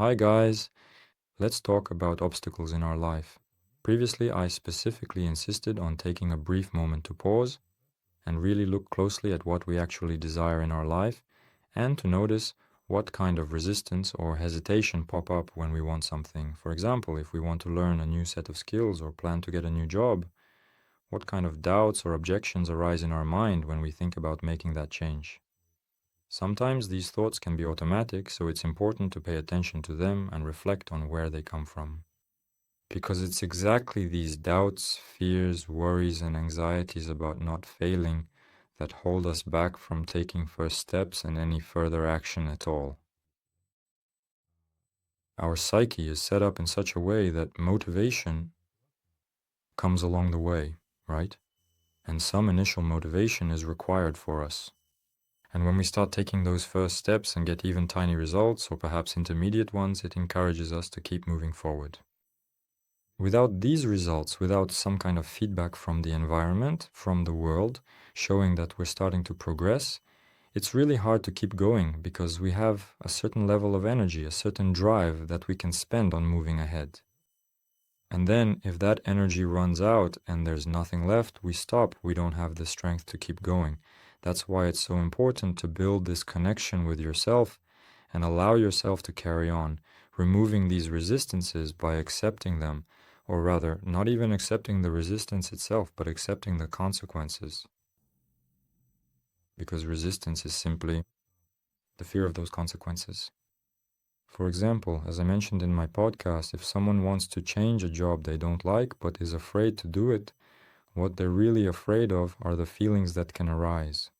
Hi guys, let's talk about obstacles in our life. Previously, I specifically insisted on taking a brief moment to pause and really look closely at what we actually desire in our life and to notice what kind of resistance or hesitation pop up when we want something. For example, if we want to learn a new set of skills or plan to get a new job, what kind of doubts or objections arise in our mind when we think about making that change? Sometimes these thoughts can be automatic, so it's important to pay attention to them and reflect on where they come from. Because it's exactly these doubts, fears, worries, and anxieties about not failing that hold us back from taking first steps and any further action at all. Our psyche is set up in such a way that motivation comes along the way, right? And some initial motivation is required for us. And when we start taking those first steps and get even tiny results, or perhaps intermediate ones, it encourages us to keep moving forward. Without these results, without some kind of feedback from the environment, from the world, showing that we're starting to progress, it's really hard to keep going because we have a certain level of energy, a certain drive that we can spend on moving ahead. And then if that energy runs out and there's nothing left, we stop. We don't have the strength to keep going. That's why it's so important to build this connection with yourself and allow yourself to carry on, removing these resistances by accepting them, or rather, not even accepting the resistance itself, but accepting the consequences. Because resistance is simply the fear of those consequences. For example, as I mentioned in my podcast, if someone wants to change a job they don't like but is afraid to do it, what they're really afraid of are the feelings that can arise.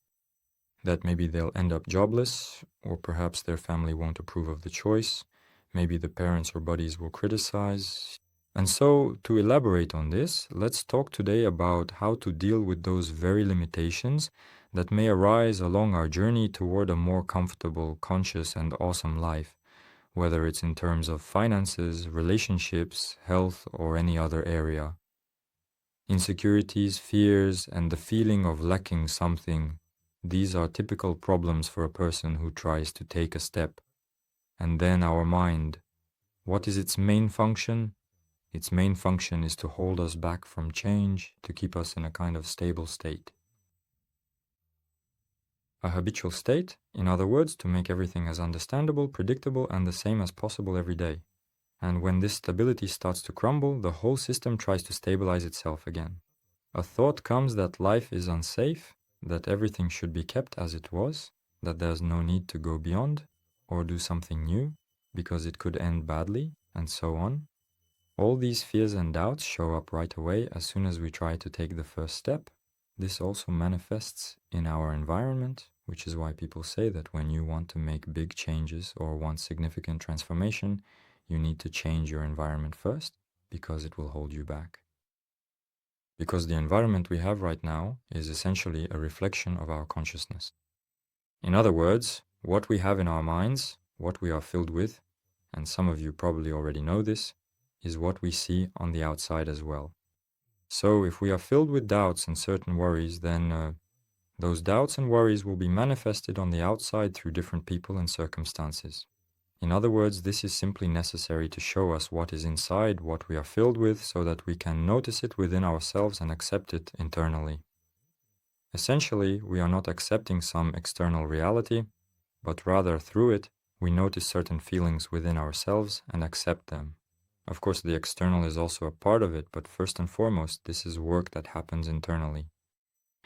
That maybe they'll end up jobless, or perhaps their family won't approve of the choice, maybe the parents or buddies will criticize. And so, to elaborate on this, let's talk today about how to deal with those very limitations that may arise along our journey toward a more comfortable, conscious, and awesome life, whether it's in terms of finances, relationships, health, or any other area. Insecurities, fears, and the feeling of lacking something, these are typical problems for a person who tries to take a step. And then our mind, what is its main function? Its main function is to hold us back from change, to keep us in a kind of stable state. A habitual state, in other words, to make everything as understandable, predictable, and the same as possible every day. And when this stability starts to crumble, the whole system tries to stabilize itself again. A thought comes that life is unsafe, that everything should be kept as it was, that there's no need to go beyond or do something new because it could end badly, and so on. All these fears and doubts show up right away as soon as we try to take the first step. This also manifests in our environment, which is why people say that when you want to make big changes or want significant transformation, you need to change your environment first, because it will hold you back. Because the environment we have right now is essentially a reflection of our consciousness. In other words, what we have in our minds, what we are filled with, and some of you probably already know this, is what we see on the outside as well. So if we are filled with doubts and certain worries, then those doubts and worries will be manifested on the outside through different people and circumstances. In other words, this is simply necessary to show us what is inside, what we are filled with, so that we can notice it within ourselves and accept it internally. Essentially, we are not accepting some external reality, but rather through it, we notice certain feelings within ourselves and accept them. Of course, the external is also a part of it, but first and foremost, this is work that happens internally.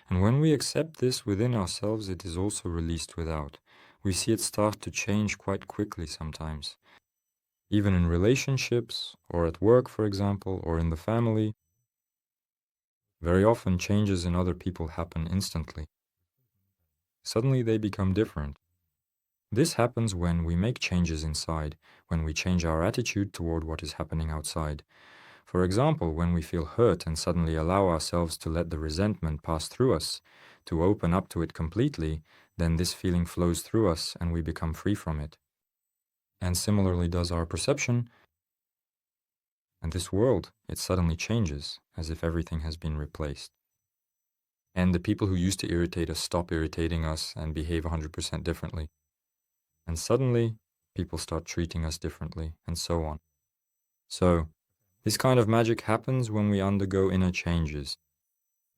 And when we accept this within ourselves, it is also released without. We see it start to change quite quickly sometimes. Even in relationships, or at work, for example, or in the family, very often changes in other people happen instantly. Suddenly they become different. This happens when we make changes inside, when we change our attitude toward what is happening outside. For example, when we feel hurt and suddenly allow ourselves to let the resentment pass through us, to open up to it completely, then this feeling flows through us and we become free from it. And similarly does our perception. And this world, it suddenly changes, as if everything has been replaced. And the people who used to irritate us stop irritating us and behave 100% differently. And suddenly, people start treating us differently, and so on. So, this kind of magic happens when we undergo inner changes.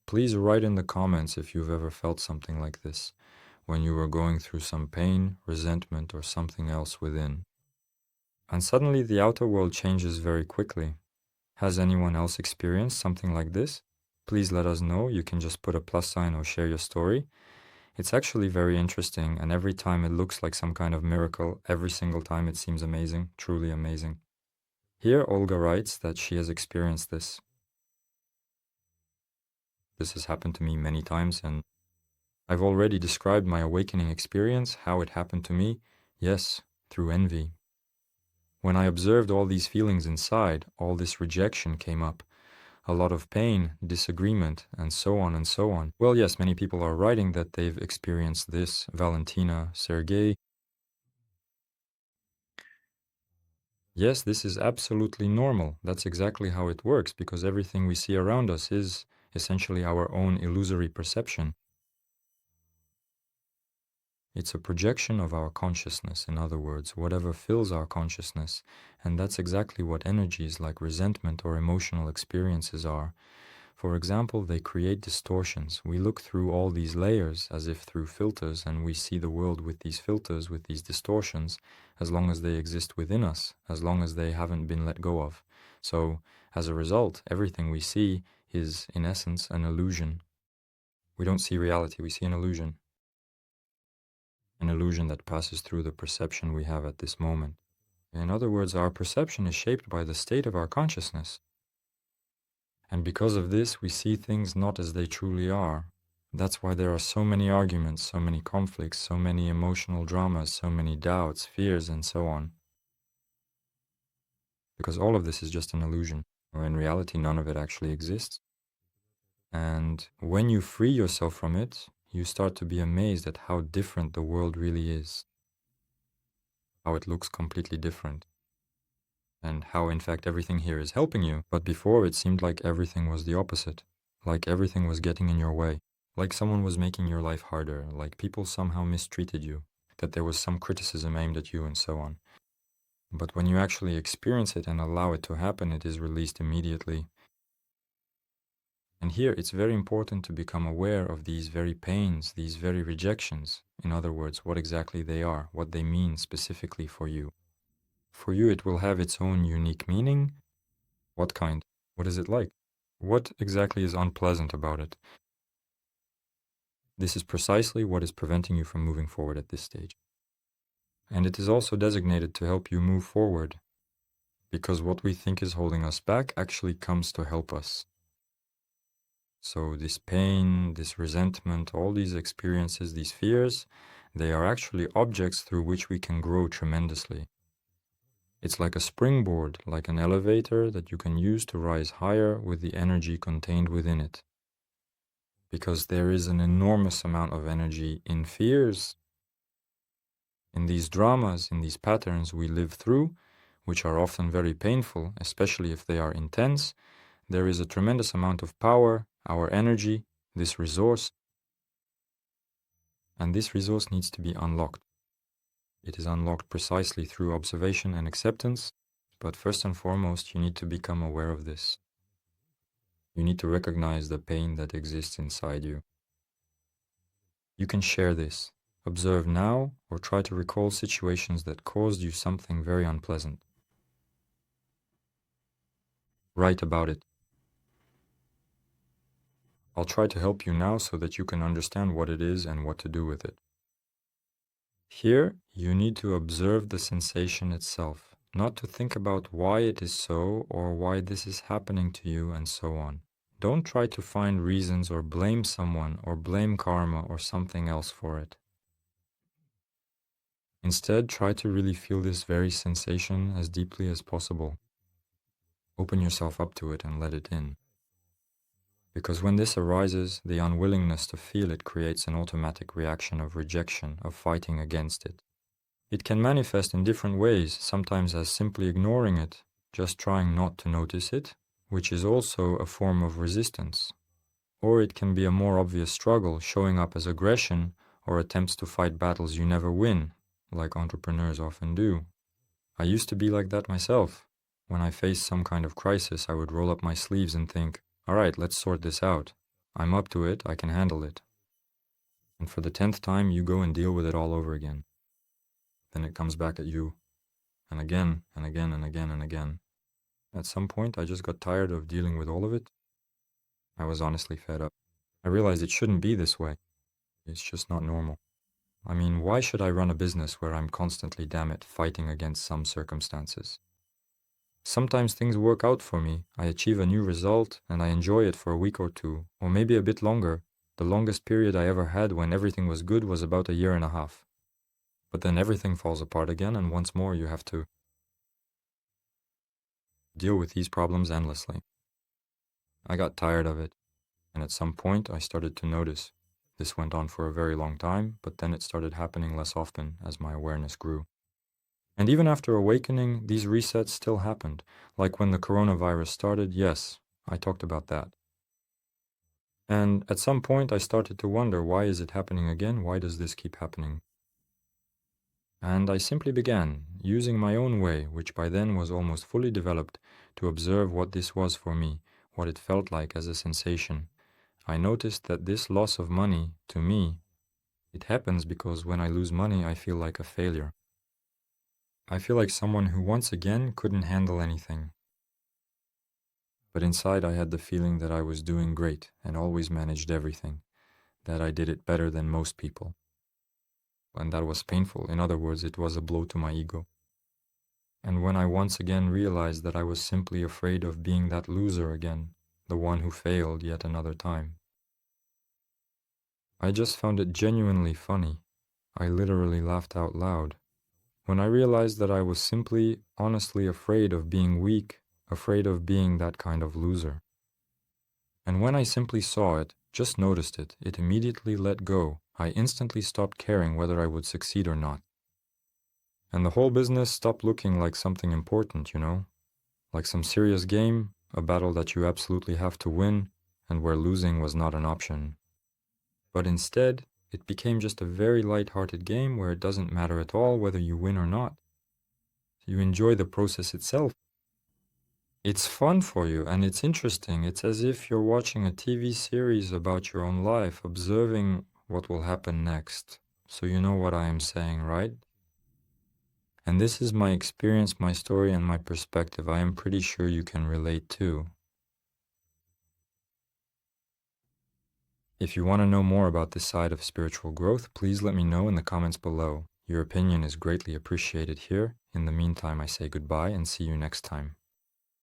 Please write in the comments if you've ever felt something like this, when you were going through some pain, resentment, or something else within. And suddenly the outer world changes very quickly. Has anyone else experienced something like this? Please let us know. You can just put a plus sign or share your story. It's actually very interesting, and every time it looks like some kind of miracle. Every single time it seems amazing, truly amazing. Here, Olga writes that she has experienced this. This has happened to me many times, and I've already described my awakening experience, how it happened to me. Yes, through envy. When I observed all these feelings inside, all this rejection came up. A lot of pain, disagreement, and so on and so on. Well, yes, many people are writing that they've experienced this. Valentina, Sergey. Yes, this is absolutely normal. That's exactly how it works, because everything we see around us is essentially our own illusory perception. It's a projection of our consciousness, in other words, whatever fills our consciousness, and that's exactly what energies like resentment or emotional experiences are. For example, they create distortions. We look through all these layers as if through filters, and we see the world with these filters, with these distortions, as long as they exist within us, as long as they haven't been let go of. So, as a result, everything we see is, in essence, an illusion. We don't see reality, we see an illusion. An illusion that passes through the perception we have at this moment. In other words, our perception is shaped by the state of our consciousness. And because of this, we see things not as they truly are. That's why there are so many arguments, so many conflicts, so many emotional dramas, so many doubts, fears, and so on. Because all of this is just an illusion, or in reality, none of it actually exists. And when you free yourself from it, you start to be amazed at how different the world really is, how it looks completely different, and how, in fact, everything here is helping you. But before, it seemed like everything was the opposite, like everything was getting in your way, like someone was making your life harder, like people somehow mistreated you, that there was some criticism aimed at you, and so on. But when you actually experience it and allow it to happen, it is released immediately. And here, it's very important to become aware of these very pains, these very rejections. In other words, what exactly they are, what they mean specifically for you. For you, it will have its own unique meaning. What kind? What is it like? What exactly is unpleasant about it? This is precisely what is preventing you from moving forward at this stage. And it is also designated to help you move forward, because what we think is holding us back actually comes to help us. So this pain, this resentment, all these experiences, these fears, they are actually objects through which we can grow tremendously. It's like a springboard, like an elevator that you can use to rise higher with the energy contained within it. Because there is an enormous amount of energy in fears, in these dramas, in these patterns we live through, which are often very painful, especially if they are intense. There is a tremendous amount of power, our energy, this resource, and this resource needs to be unlocked. It is unlocked precisely through observation and acceptance, but first and foremost, you need to become aware of this. You need to recognize the pain that exists inside you. You can share this. Observe now, or try to recall situations that caused you something very unpleasant. Write about it. I'll try to help you now so that you can understand what it is and what to do with it. Here, you need to observe the sensation itself, not to think about why it is so or why this is happening to you and so on. Don't try to find reasons or blame someone or blame karma or something else for it. Instead, try to really feel this very sensation as deeply as possible. Open yourself up to it and let it in. Because when this arises, the unwillingness to feel it creates an automatic reaction of rejection, of fighting against it. It can manifest in different ways, sometimes as simply ignoring it, just trying not to notice it, which is also a form of resistance. Or it can be a more obvious struggle, showing up as aggression or attempts to fight battles you never win, like entrepreneurs often do. I used to be like that myself. When I faced some kind of crisis, I would roll up my sleeves and think, all right, let's sort this out. I'm up to it, I can handle it. And for the 10th time, you go and deal with it all over again. Then it comes back at you, and again, and again, and again, and again. At some point, I just got tired of dealing with all of it. I was honestly fed up. I realized it shouldn't be this way. It's just not normal. I mean, why should I run a business where I'm constantly, damn it, fighting against some circumstances? Sometimes things work out for me, I achieve a new result, and I enjoy it for a week or two, or maybe a bit longer. The longest period I ever had when everything was good was about a year and a half. But then everything falls apart again, and once more you have to deal with these problems endlessly. I got tired of it, and at some point I started to notice. This went on for a very long time, but then it started happening less often as my awareness grew. And even after awakening, these resets still happened. Like when the coronavirus started, yes, I talked about that. And at some point I started to wonder, why is it happening again? Why does this keep happening? And I simply began, using my own way, which by then was almost fully developed, to observe what this was for me, what it felt like as a sensation. I noticed that this loss of money, to me, it happens because when I lose money, I feel like a failure. I feel like someone who once again couldn't handle anything. But inside I had the feeling that I was doing great and always managed everything, that I did it better than most people. And that was painful. In other words, it was a blow to my ego. And when I once again realized that I was simply afraid of being that loser again, the one who failed yet another time, I just found it genuinely funny. I literally laughed out loud when I realized that I was simply, honestly afraid of being weak, afraid of being that kind of loser. And when I simply saw it, just noticed it, it immediately let go. I instantly stopped caring whether I would succeed or not. And the whole business stopped looking like something important, like some serious game, a battle that you absolutely have to win, and where losing was not an option. But instead, it became just a very light-hearted game where it doesn't matter at all whether you win or not. You enjoy the process itself. It's fun for you, and it's interesting. It's as if you're watching a TV series about your own life, observing what will happen next. So you know what I am saying, right? And this is my experience, my story, and my perspective. I am pretty sure you can relate too. If you want to know more about this side of spiritual growth, please let me know in the comments below. Your opinion is greatly appreciated here. In the meantime, I say goodbye and see you next time.